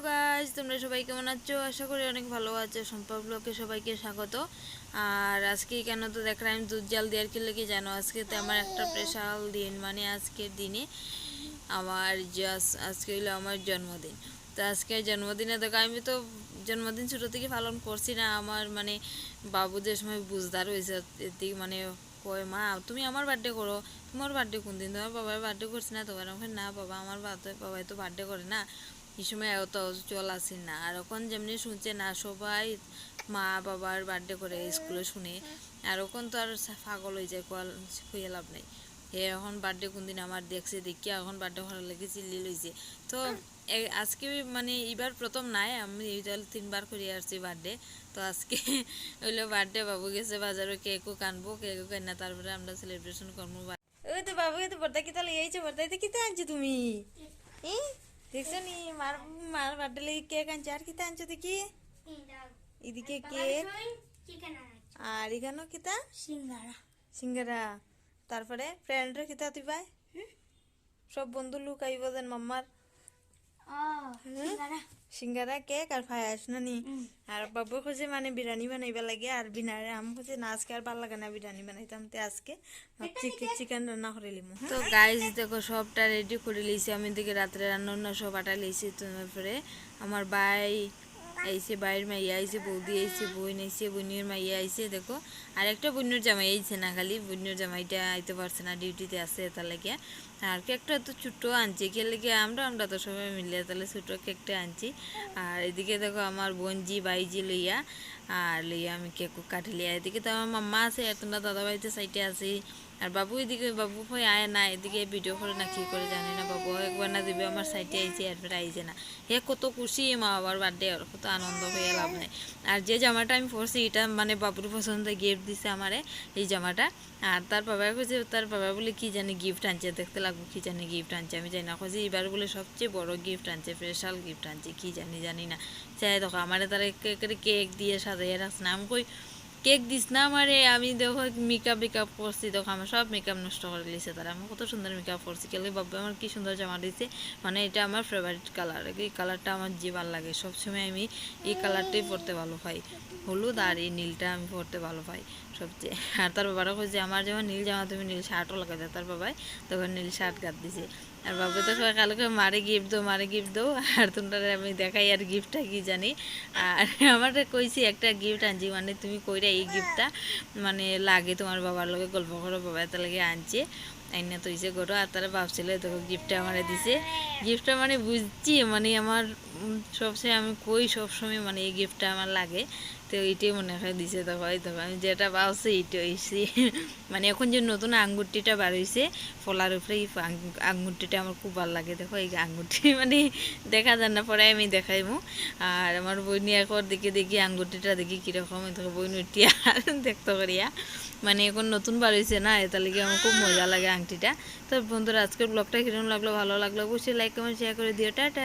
Guys, তোমরা সবাই কেমন আছো? আশা করি অনেক ভালো আছো। সম্পর্ক ব্লগে সবাইকে স্বাগত। আর আজকে কেন তো দেখলাম আমি দুধ জাল দেওয়ার কি লেগে জানো, আজকে তো আমার একটা স্পেশাল দিন, মানে আজকের দিনে আমার আজকে হলো আমার জন্মদিন। তো আজকে জন্মদিনে দেখো আমি তো জন্মদিন ছোটো থেকে পালন করছি না। আমার মানে বাবু যে সময় বুঝদার হয়েছে এদিকে মানে কয়, মা তুমি আমার বার্থডে করো, তোমার বার্থডে কোন দিন, তোমার বাবার বার্থডে করছি না তোমার? আমাকে না বাবা, আমার বাবাই তো বার্থডে করে না, এই সময় এত চল আসি না। আর এখন যেমনি শুনছে না সবাই মা বাবার বার্থডে করে স্কুলে শুনে, আর এখন তো আর পাগল হয়ে যায়, খুঁয়ে লাভ নেই। এখন বার্থডে কোন দিন আমার দেখছে, দেখি এখন বার্থডে করার লেগে চিল্লি লইছে। তো আজকে মানে এবার প্রথম নাই, আমি 3বার করে আসছি বার্থডে। তো আজকে হইলো বার্থডে, বাবু গেছে বাজারে, কেকও কানবো, কেকও কান্না, তারপরে আমরা সেলিব্রেশন করবো। ওই তো বাবু তো বর্দা কিতা লইয়াইছে, বর্দাইতে কিতা আনছো তুমি? দেখছো নি মার মার বার্থডে লাগি কেক আনছে, আর কিতা আনছো দেখি? এদিকে কেক, আর এখানেও কিতা সিঙ্গারা সিঙ্গারা। তারপরে ফ্রেন্ডরা কিতা তুই ভাই সব বন্ধু লোক আইব যেন মাম্মার সিঙ্গারা কেক আর পায়াস নানি। আর বাবু খুঁজে মানে বিরিয়ানি বানাইবা লাগে, আর বিনারে আম খুঁজে না আজকে আর ভাল লাগে না বিরিয়ানি বানাইতাম, তে আজকে চিকেন রান্না করে লিম। তো গাইজ দেখো সবটা রেডি করে লিছি আমি, দিকে রাত্রে রান্না সব আটা লিছি। তারপরে আমার ভাই আইসে, বাইরের মাইয়া আইসে, বৌদি আইসে, বইন আইসে, বইনের মাইয়া আইসে দেখো। আর একটা বইনের জামাই আইছে না, খালি বইনের জামাইটা আইতে পারছে না, ডিউটিতে আছে এটা লাগে। আর কেকটা তো ছোটো আনছি কে লেগে, আমরা তো সবাই মিলে তাহলে ছোটো কেকটা আনছি। আর এদিকে দেখো আমার বোনজি বাইজি লইয়া, আর লইয়া আমি কেকও কাটি লিয়া। এদিকে তো আমার মাম্মা আছে, আর তোমরা দাদাবাড়িতে সাইডে আছি। আর বাবু এদিকে, বাবু হয় আয় না, এদিকে ভিডিও করে না কি করে জানি না। বাবু একবার না দিবে আমার সাইডে আইছে, এরপর আইছে না। হে কত খুশি মা বাবার বার্থডে, আর কত আনন্দ হয়ে লাভ নাই। আর যে জামাটা আমি পরছি এটা মানে বাবুর পছন্দ, গিফট দিছে আমারে এই জামাটা। আর তার বাবা খুঁজে, তার বাবা বলে কি জানি গিফট আনছে, দেখতে লাগবো কি জানি গিফট আনছে, আমি জানি না। খুঁজে এবার বলে সবচেয়ে বড় গিফট আনছে, স্পেশাল গিফট আনছে, কি জানি না। চাই দেখো আমারে তারা কেক দিয়ে সাজাইয়া রাখছে না। আমি কই কেক দিস না আমারে, আমি দেখো মেকআপ করছি, দেখো আমার সব মেকআপ নষ্ট করে দিয়েছে তারা। আমি কত সুন্দর মেকআপ করছি, কেলে বাবু আমার কি সুন্দর জামা দিয়েছে, মানে এটা আমার ফেভারিট কালার। এই কালারটা আমার যে ভালো লাগে, সবসময় আমি এই কালারটাই পরতে ভালো পাই, হলুদ আর এই নীলটা আমি পরতে ভালো পাই সবচেয়ে। আর তার বাবারা কইছে আমার যেমন নীল জামা তুমি নীল শার্টও লাগাই দাও, তার বাবাই তখন নীল শার্ট গাত দিছে। আর বাবু তো সবাই কালকে মারে গিফট দো, মারে গিফট দো। আর তোমরা আমি দেখাই আর গিফটটা কি জানি। আর আমার কইছি একটা গিফট আনছি, মানে তুমি কইরা এই গিফটটা মানে লাগে তোমার বাবার লগে গল্প করো, বাবা এত লাগে আনছে আইনা তৈছে করো। আর তারা ভাবছিল দেখো গিফটটা আমার দিছে, গিফটটা মানে বুঝছি মানে আমার সবসময় আমি কই সবসময় মানে এই গিফটটা আমার লাগে, তো এইটাই মনে হয় দিছে। দেখো এই দেখো আমি যেটা ভাবছি এইটা হয়েছি। মানে এখন যে নতুন আঙ্গুরটিটা বার হয়েছে ফলার উপরে, এই আঙ্গুরটিটা আমার খুব ভালো লাগে। দেখো এই আঙ্গুরটি মানে দেখা যায় না, পরে আমি দেখাইমু। আর আমার বইনি এখন দেখি আঙ্গুরটিটা দেখি কীরকম, দেখো বইনি উঠিয়া দেখতে করিয়া, মানে এখন নতুন বার হয়েছে না, এটা লেগে আমার খুব মজা লাগে আংটিটা। তো বন্ধুরা আজকের ব্লগটা কিরকম লাগলো, ভালো লাগলো অবশ্যই লাইক কমেন্ট শেয়ার করে দিও। টাটা।